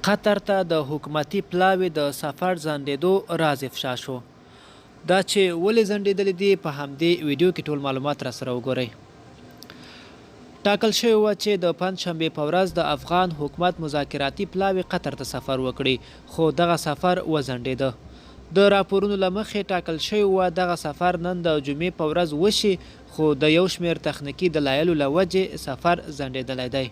قطر ته د حکومتي پلاوي د سفر ځنډېدو راز افشا شو. دا چې ولې ځنډېدلې دي په همدې ویډیو کې ټول معلومات را سره وګورئ. ټاکل شوی وه چې د پنجشنبې په ورځ د افغان حکومت مذاکراتي پلاوي قطر ته سفر وکړي، خو دغه سفر وځنډېده. د راپورونو له مخې ټاکل شوی وه دغه سفر نن د جمعې په ورځ وشي، خو د یو شمېر تخنیکي دلایلو له وجې سفر ځنډېدلی دی.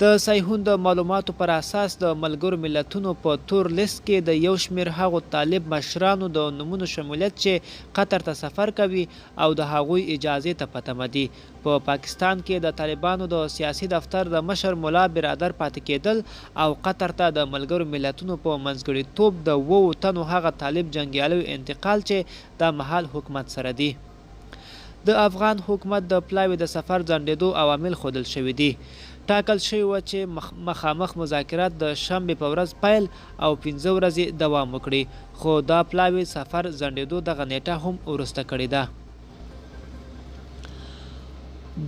د صهیون د معلوماتو پر اساس د ملګرو ملتونو په تور لیست کې د یو شمېر هغو طالب مشرانو د نومونو شمولیت چې قطر ته سفر کوي او د هغوی اجازې ته په تمه دي. په پاکستان کې د طالبانو د سیاسي دفتر د مشر ملا برادر پاتې کېدل او قطر ته د ملګرو ملتونو په منځګړیتوب د 7 تنو هغه طالب جنګیالیو انتقال چې د مهال حکومت سره دي. د افغان حکومت د پلاوي د سفر ځنډېدو عوامل ښودل شوي دي. ټاکل شوی وه چې مخامخ مذاکرات د شنبې په ورځ پیل او 15 ورځې دوام وکړي، خو دا پلاوي سفر ځنډېدو دغه نیټه هم وروسته کړې ده.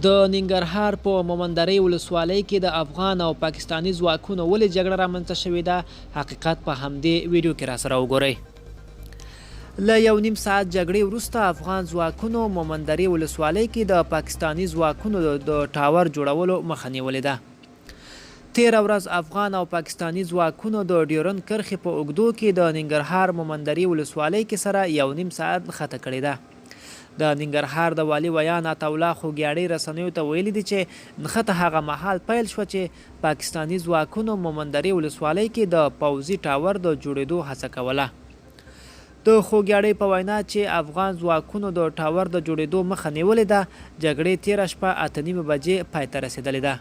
د ننګرهار په مومندرۍ ولسوالۍ کې د افغان او پاکستاني ځواکونو ولې جګړه رامنځته شوې ده، حقیقت په همدې ویډیو کې را سره وګورئ. له 1.5 ساعت جګړې وروسته افغان ځواکونو مومندرۍ ولسوالۍ کې د پاکستاني ځواکونو د ټاور جوړولو مخه نیولې ده. تېره ورځ افغان او پاکستاني ځواکونو د ډیورند کرښې په اوږدو کې د ننګرهار مومندرۍ ولسوالۍ کې سره 1.5 ساعت خطه کړې ده. د ننګرهار د والي ویان عطاالله خوږیاړي رسنیو ته ویلي دي چې نښته هغه مهال پیل شوه چې پاکستاني ځواکونو مومندرۍ ولسوالۍ کې د پوځي ټاور د جوړېدو هڅه کوله. د خوږیاړي په وینا چې افغان ځواکونو د ټاور د جوړېدو مخه نیولې ده، جګړې تېره شپه 8:30 بجې پای ته رسېدلې ده.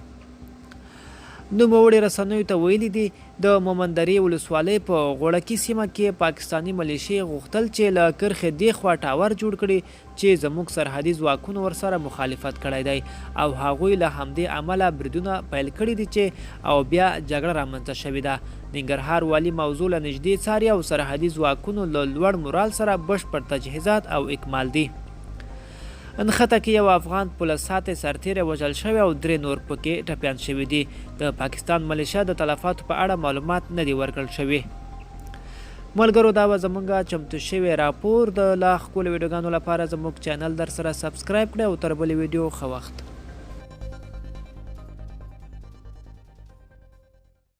نوموړي رسنیو ته ویلي دي د مومندرۍ ولسوالۍ په غوړکي سیمه کې پاکستاني ملیشې غوښتل چې له کرښې دېخوا ټاور جوړ کړي چې زموږ سرحدي ځواکونو ورسره مخالفت کړی دی او هغوی له همدې امله بریدونه پیل کړي دي چې او بیا جګړه رامنځته شوې ده. ننګرهار والي موضوع له نږدې څاري او سرحدي ځواکونو له لوړ مورال سره بشپړ تجهیزات او اکمال دي. نښته کې یو افغان پولیس ساتي سرتیری وژل شوی او 3 نور پکې ټپیان شوي دي. د پاکستان ملیشیا د تلفاتو په اړه معلومات نه دي ورکړل شوي. ملګرو، دا به زموږ چمتو شوی راپور د لا ښکلو ویډیوګانو لپاره زموږ چینل در سره سبسکرایب کړئ او تر بلې ویډیو ښه وخت.